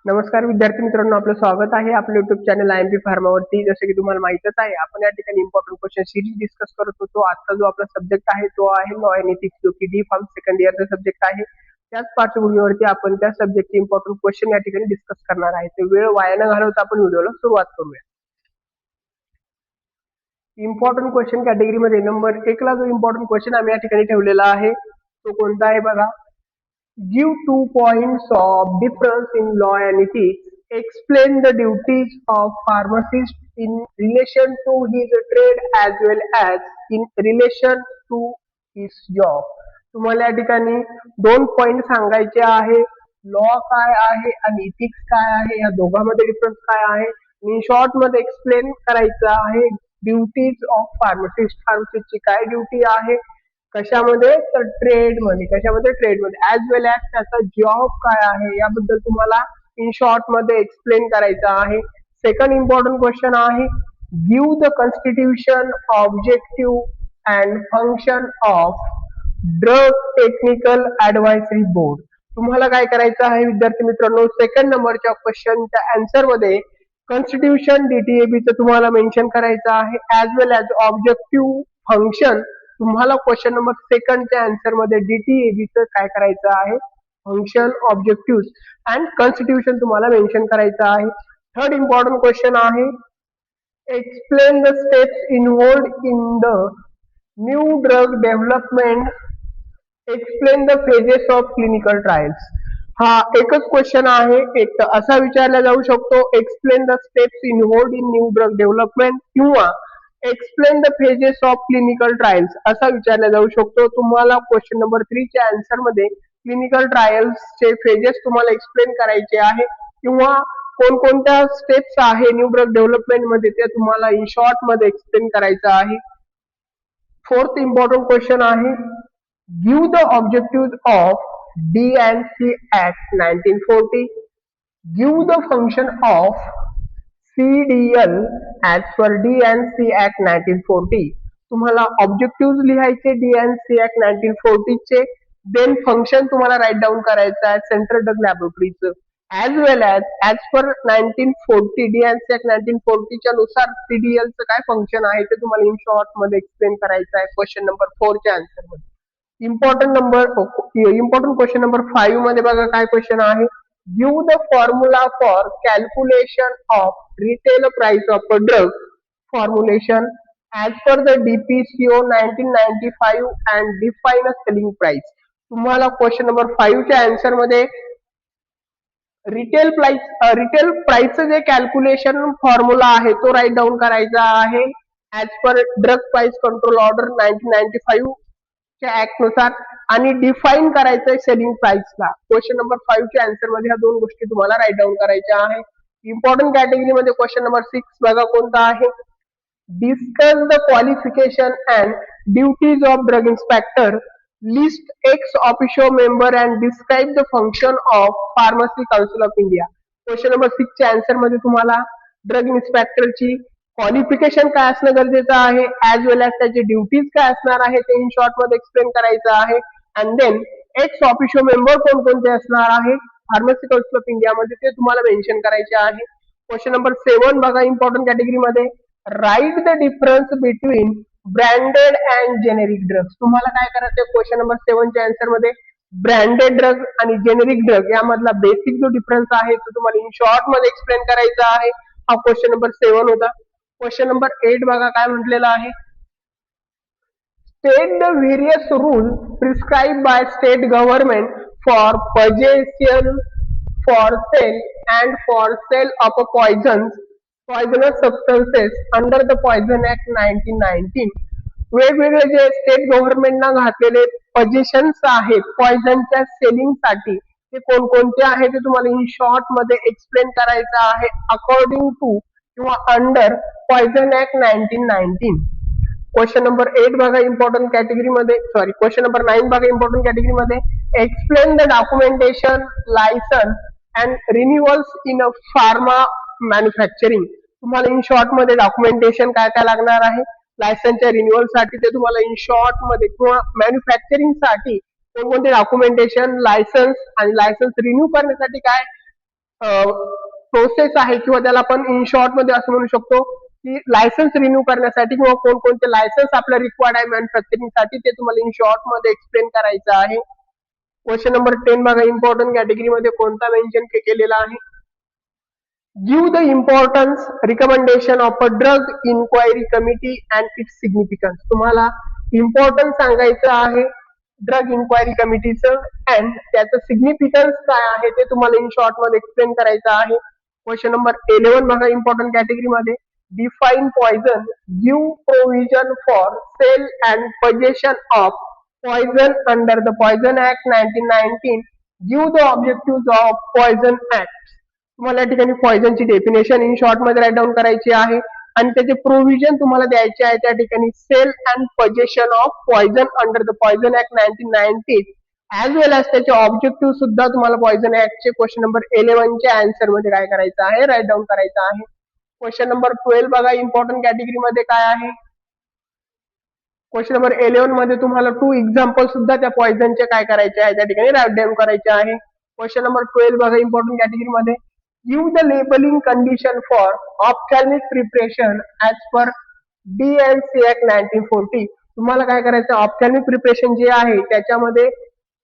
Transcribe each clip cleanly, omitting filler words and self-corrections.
नमस्कार विद्यार्थी मित्रांनो, आपलं स्वागत आहे आपल्या YouTube channel I M P फार्मावरती. जसं की तुम्हाला माहितच आहे, आपण या ठिकाणी इम्पॉर्टंट क्वेश्चन सिरीज डिस्कस करत होतो. आजचा जो आपला सब्जेक्ट आहे तो आहे लॉ अँड एथिक्स, जो की डी फार्म सेकंड इयरचा सब्जेक्ट आहे. त्याच पार्श्वभूमीवरती आपण त्या सब्जेक्टचे इम्पॉर्टंट क्वेश्चन या ठिकाणी डिस्कस करणार आहे. तर वेळ वाया न घालवता आपण व्हिडिओला सुरुवात करूया. इम्पॉर्टंट क्वेश्चन कॅटेगरीमध्ये नंबर 1 ला जो इम्पॉर्टंट क्वेश्चन आम्ही या ठिकाणी ठेवलेला आहे तो कोणता आहे बघा. Give 2 points of difference in law and ethics. Explain the duties of pharmacist in relation to his trade as well as in relation to his job. तुम्हाला या ठिकाणी 2 पॉइंट सांगायचे आहे. लॉ काय आहे आणि इथिक्स काय आहे, या दोघांमध्ये डिफरन्स काय आहे. इन शॉर्ट मध्ये एक्सप्लेन करायचं आहे ड्युटीज ऑफ फार्मासिस्ट. फार्मासिस्टची काय ड्युटी आहे, कशामध्ये, तर ट्रेड मध्ये ऍज वेल ऍज त्याचा जॉब काय आहे याबद्दल तुम्हाला इन शॉर्ट मध्ये एक्सप्लेन करायचं आहे. सेकंड इम्पॉर्टंट क्वेश्चन आहे give the constitution, objective and function of drug technical advisory board. तुम्हाला काय करायचं आहे विद्यार्थी मित्रांनो, सेकंड नंबरच्या क्वेश्चनच्या आन्सर मध्ये कॉन्स्टिट्यूशन डीटीएबी चं तुम्हाला मेन्शन करायचं आहे, as well as objective function. तुम्हाला क्वेश्चन नंबर सेकंडच्या आन्सर मध्ये डीटीएबी चं काय करायचं आहे, फंक्शन, ऑब्जेक्टिव्ह अँड कॉन्स्टिट्यूशन तुम्हाला मेन्शन करायचं आहे. थर्ड इम्पॉर्टंट क्वेश्चन आहे explain the steps involved in the new drug development. Explain the phases of clinical trials. हा एकच क्वेश्चन आहे. एक असा विचारला जाऊ शकतो explain the steps involved in new drug development किंवा explain the phases of clinical trials असा विचारला जाऊ शकतो. तुम्हाला क्वेश्चन नंबर 3 च्या आन्सर मध्ये क्लिनिकल ट्रायल्स चे फेजेस तुम्हाला एक्सप्लेन करायचे आहे किंवा कोणकोणत्या स्टेप्स आहे न्यू ड्रग डेव्हलपमेंट मध्ये ते तुम्हाला इन शॉर्ट मध्ये एक्सप्लेन करायचं आहे. फोर्थ इम्पॉर्टंट क्वेश्चन आहे give the objective of D&C Act 1940. Give the function of CDL as per D&C Act 1940. तुम्हाला ऑब्जेक्टिव्ह लिहायचे D&C Act 1940 चे, देन फंक्शन तुम्हाला राईट डाऊन करायचं आहे central drug लॅबोरेटरीचं, as well as per 1940 D&C Act 1940 च्या नुसार CDL चं काय फंक्शन आहे ते तुम्हाला इन शॉर्ट मध्ये एक्सप्लेन करायचं आहे क्वेश्चन नंबर 4 च्या आन्सर मध्ये. इम्पॉर्टंट क्वेश्चन नंबर 5 मध्ये बघा काय क्वेश्चन आहे give the formula for calculation of retail price of a drug formulation as per the DPCO 1995 and define a selling price. तुम्हाला क्वेश्चन नंबर 5 च्या आन्सर मध्ये retail प्राइसचं जे कॅल्क्युलेशन फॉर्म्युला आहे तो राईट डाऊन करायचा आहे as per drug price control order 1995 act नुसार आणि डिफाईन करायचंय सेलिंग प्राइसला. क्वेश्चन नंबर 5 च्या आन्सर मध्ये ह्या दोन गोष्टी तुम्हाला राईट डाऊन करायच्या आहे. इम्पॉर्टंट कॅटेगरी मध्ये क्वेश्चन नंबर 6 बघा कोणता आहे discuss the qualification and duties of drug inspector. List x officio member and describe the function of pharmacy council of India. Question number 6 च्या आन्सर मध्ये तुम्हाला ड्रग इन्स्पेक्टरची क्वालिफिकेशन काय असणं गरजेचं आहे, ऍज वेल ऍज त्याची ड्युटीज काय असणार आहे ते इन शॉर्ट मध्ये एक्सप्लेन करायचं आहे. And then ex officio member कोणकोणते असणार आहे फार्मसी काउन्सिल ऑफ इंडिया मध्ये ते तुम्हाला मेन्शन करायचे आहे. क्वेश्चन नंबर 7 बघा इम्पॉर्टंट कॅटेगरी मध्ये write the difference between branded and generic drugs. तुम्हाला काय करायचं क्वेश्चन नंबर 7 च्या आन्सर मध्ये ब्रँडेड ड्रग आणि जेनेरिक ड्रग यामधला बेसिक जो डिफरन्स आहे तो तुम्हाला इन शॉर्ट मध्ये एक्सप्लेन करायचा आहे. हा क्वेश्चन नंबर 7 होता. क्वेश्चन नंबर 8 बघा काय म्हटलेलं आहे state the various rule prescribe by state government for possession, for sale and for sale of poisonous substances under the poison act 1919. वेगवेगळे जे स्टेट गव्हर्नमेंटना घातलेले पजेशन्स आहेत पॉइझनच्या सेलिंग साठी ते कोणकोणते आहे ते तुम्हाला इन शॉर्ट मध्ये एक्सप्लेन करायचं आहे अकॉर्डिंग टू किंवा under poison act 1919. Question number 8 बघा इम्पॉर्टंट कॅटेगरी मध्ये क्वेश्चन नंबर 9 बघा इम्पॉर्टंट कॅटेगरी मध्ये explain the documentation, licence and renewals in a pharma manufacturing. तुम्हाला इन शॉर्ट मध्ये डॉक्युमेंटेशन काय काय लागणार आहे, लायसनच्या रिन्युअल साठी ते तुम्हाला इन शॉर्ट मध्ये किंवा मॅन्युफॅक्चरिंग साठी कोणकोणते डॉक्युमेंटेशन, लायसन्स आणि लायसन्स रिन्यू करण्यासाठी काय प्रोसेस आहे किंवा त्याला आपण इन शॉर्ट मध्ये असं म्हणू शकतो की लायसन्स रिन्यू करण्यासाठी किंवा कोणकोणते लायसन्स आपल्याला रिक्वायर्ड आहे मॅन्युफॅक्चरिंग साठी ते तुम्हाला इन शॉर्ट मध्ये एक्सप्लेन करायचं आहे. क्वेश्चन नंबर 10 बघा, इम्पॉर्टंट कॅटेगरी मध्ये कोणता मेन्शन केलेला आहे. Give the importance recommendation of a drug inquiry committee and its significance. तुम्हाला इम्पॉर्टन्स सांगायचं आहे ड्रग इन्क्वायरी कमिटीचं अँड त्याचं सिग्निफिकन्स काय आहे ते तुम्हाला इन शॉर्ट मध्ये एक्सप्लेन करायचं आहे. क्वेश्चन नंबर 11 बघा, इम्पॉर्टंट कॅटेगरी मध्ये define poison, give provision for sale and possession of poison under the poison act 1919, give the objective of poison act. तुम्हाला या ठिकाणी पॉइझनची डेफिनेशन इन शॉर्ट मध्ये राईट डाऊन करायची आहे आणि त्याचे प्रोव्हिजन तुम्हाला द्यायचे आहे त्या ठिकाणी sale and possession of poison under the poison act 1919 as well as त्याचे ऑब्जेक्टिव्ह सुद्धा तुम्हाला पॉइझन ऍक्टचे क्वेश्चन नंबर 11 च्या आन्सर मध्ये काय करायचं आहे, राईट डाऊन करायचं आहे. क्वेश्चन नंबर 12 बघा, इम्पॉर्टंट कॅटेगरी मध्ये काय आहे. क्वेश्चन नंबर 11 मध्ये तुम्हाला 2 एक्झाम्पल सुद्धा त्या पॉइझनचे काय करायचे आहे त्या ठिकाणी राईट डाऊन करायचे आहे. क्वेश्चन नंबर 12 बघा, इम्पॉर्टंट कॅटेगरी मध्ये give the labelling condition for ophthalmic preparation as per DNC act 1940. तुम्हाला काय करायचं, ऑप्थॅल्मिक प्रिपरेशन जे आहे त्याच्यामध्ये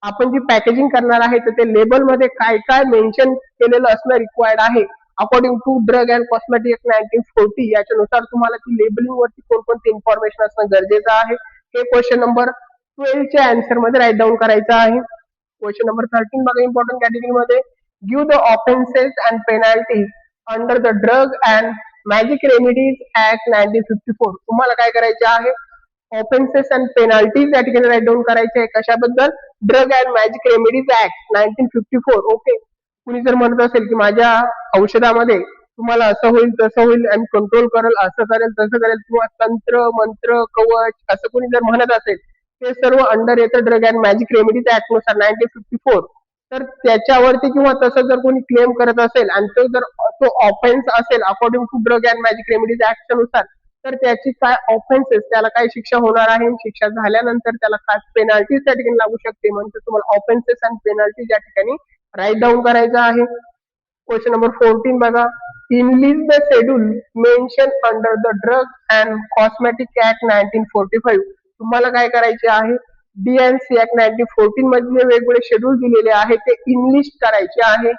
आपण जी पॅकेजिंग करणार आहे तर ते लेबल मध्ये काय काय मेन्शन केलेलं असणं रिक्वायर्ड आहे according to drug and cosmetic act 1940. याच्यानुसार तुम्हाला ती लेबलिंग वरती कोणकोणते इन्फॉर्मेशन असणं गरजेचं आहे हे क्वेश्चन नंबर 12 च्या आन्सर मध्ये राईट डाऊन करायचं आहे. क्वेश्चन नंबर 13 बघा, इम्पॉर्टंट कॅटेगरी मध्ये give the offences and penalties under the drug and magic remedies act 1954. तुम्हाला काय करायचे आहे, ऑफेन्सेस अँड पेनल्टीज या ठिकाणी राईट डाऊन करायचे आहे. कशाबद्दल, drug and magic remedies act 1954. Okay, कुणी जर म्हणत असेल की माझ्या औषधामध्ये तुम्हाला असं होईल तसं होईल आणि कंट्रोल करेल, असं करेल तसं करेल, किंवा तंत्र मंत्र कवच असं कोणी जर म्हणत असेल ते सर्व अंडर येतं drug and magic remedies act नुसार 1954. तर त्याच्यावरती किंवा तसं जर कोणी क्लेम करत असेल आणि तो जर तो ऑफेन्स असेल according to drug and magic remedies act नुसार तर त्याची काय ऑफेन्सेस, त्याला काय शिक्षा होणार आहे, शिक्षा झाल्यानंतर त्याला काय पेनल्टीज त्या ठिकाणी लागू शकते. म्हणजे तुम्हाला ऑफेन्सेस अँड पेनल्टीज या ठिकाणी राईट डाऊन करायचं आहे. क्वेश्चन नंबर 14 बघा, enlist the schedule mention under the drug and cosmetic act 1945. तुम्हाला काय करायचे आहे, DNC ऍक्ट 1914 मधले वेगवेगळे शेड्यूल दिलेले आहे ते इनलिस्ट करायचे आहे.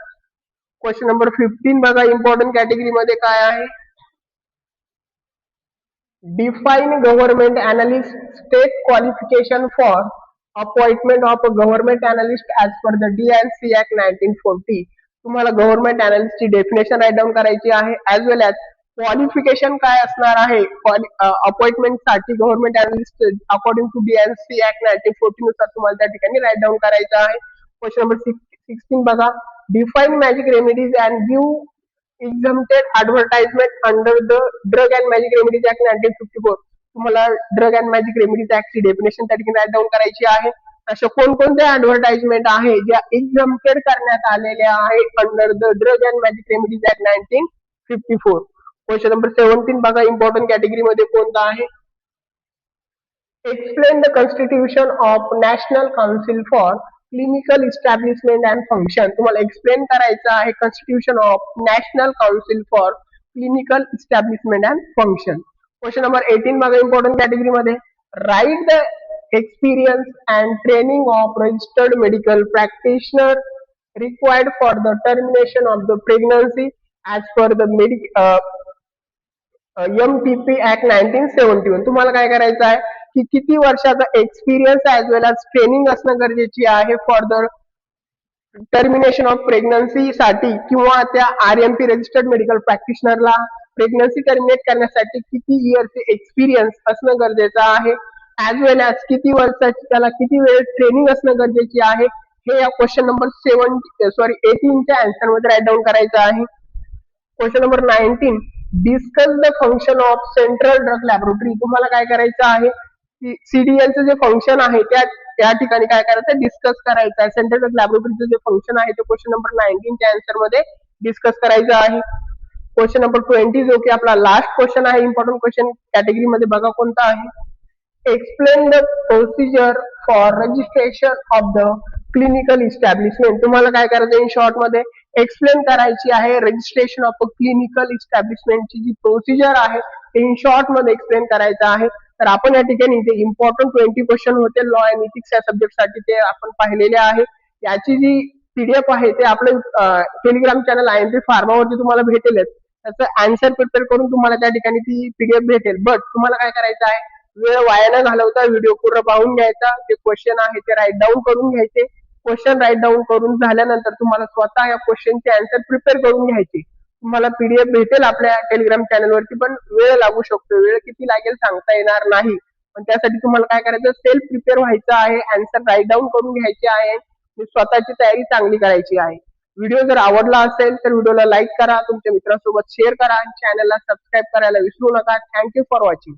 क्वेश्चन नंबर 15 बघा, इम्पॉर्टंट कॅटेगरी मध्ये काय आहे. Define government analyst state qualification for appointment of a government analyst as per the DNC act 1940. तुम्हाला गव्हर्नमेंट अनालिस्टची डेफिनेशन राईट डाऊन करायची आहे ऍज वेल एज क्वालिफिकेशन काय असणार आहे अपॉइंटमेंट साठी government analyst according to DNC act 1940 नुसार तुम्हाला त्या ठिकाणी राईट डाऊन करायचं आहे. क्वेश्चन नंबर 16 बघा, define magic remedies and give exempted advertisement under the Drug and Magic Remedies Act 1954. तुम्हाला drug and magic remedies act ची डेफिनेशन त्या ठिकाणी राईट डाऊन करायची आहे. अशा कोणकोणत्या ऍडव्हर्टाइजमेंट आहे ज्या एक्झम्प्टेड करण्यात आलेल्या आहेत under the drug and magic remedies act 1954. Question number 17 बघा, इम्पॉर्टंट कॅटेगरी मध्ये कोणता आहे. Explain the constitution of national council for clinical establishment and function. तुम्हाला एक्सप्लेन करायचं आहे constitution of national council for clinical establishment and function. Question number 18 बघा, important category मध्ये write the experience and training of registered medical practitioner required for the termination of the pregnancy as per the MTP act 1971. तुम्हाला काय करायचं आहे की किती वर्षाचा experience as well as training असणं गरजेची आहे for the termination of pregnancy साठी किंवा त्या RMP रजिस्टर्ड मेडिकल प्रॅक्टिशनरला प्रेग्नन्सी टर्मिनेट करण्यासाठी किती इयरचे एक्सपिरियन्स असणं गरजेचं आहे ऍज वेल एज किती वर्षाची त्याला किती वेळ ट्रेनिंग असणं गरजेची आहे हे या क्वेश्चन नंबर 18 च्या आन्सर मध्ये राईट डाऊन करायचं आहे. Question number 19 discuss the function of central drug laboratory. तुम्हाला काय करायचं आहे की CDLचं जे फंक्शन आहे त्या ठिकाणी काय करायचं, डिस्कस करायचं आहे. सेंट्रल ड्रग लॅबोरेटरीचं जे फंक्शन आहे ते क्वेश्चन नंबर 19 च्या आन्सर मध्ये डिस्कस करायचं आहे. क्वेश्चन नंबर 20 जो की आपला लास्ट क्वेश्चन आहे इम्पॉर्टंट क्वेश्चन कॅटेगरी मध्ये बघा कोणता आहे. Explain the procedure for registration of the clinical establishment. तुम्हाला काय करायचं इन शॉर्ट मध्ये एक्सप्लेन करायची आहे. रजिस्ट्रेशन ऑफ अ क्लिनिकल इस्टॅब्लिशमेंटची जी प्रोसिजर आहे ते इन शॉर्ट मध्ये एक्सप्लेन करायचं आहे. तर आपण या ठिकाणी इथे इम्पॉर्टंट 20 क्वेश्चन होते लॉ अँड इथिक्स या सब्जेक्टसाठी ते आपण पाहिलेले आहे. याची जी पीडीएफ आहे ते आपलं टेलिग्राम चॅनल IMP फार्मावरती तुम्हाला भेटेलच. त्याचं आन्सर प्रिपेअर करून तुम्हाला त्या ठिकाणी ती पीडीएफ भेटेल. बट तुम्हाला काय करायचं आहे, वेळ वाया न घालवता व्हिडिओ पूर्ण पाहून घ्यायचा. जे क्वेश्चन आहे ते राईट डाऊन करून घ्यायचे. क्वेश्चन राईट डाऊन करून झाल्यानंतर तुम्हाला स्वतः या क्वेश्चनचे आन्सर प्रिपेअर करून घ्यायचे. तुम्हाला पीडीएफ भेटेल आपल्या टेलिग्राम चॅनलवरती, पण वेळ लागू शकतो. वेळ किती लागेल सांगता येणार नाही. पण त्यासाठी तुम्हाला काय करायचं, सेल्फ प्रिपेअर व्हायचं आहे. आन्सर राईट डाऊन करून घ्यायचे आहे. स्वतःची तयारी चांगली करायची आहे. व्हिडिओ जर आवडला असेल तर व्हिडिओला लाईक करा, तुमच्या मित्रांसोबत शेअर करा, चॅनलला सबस्क्राईब करायला विसरू नका. Thank you for watching.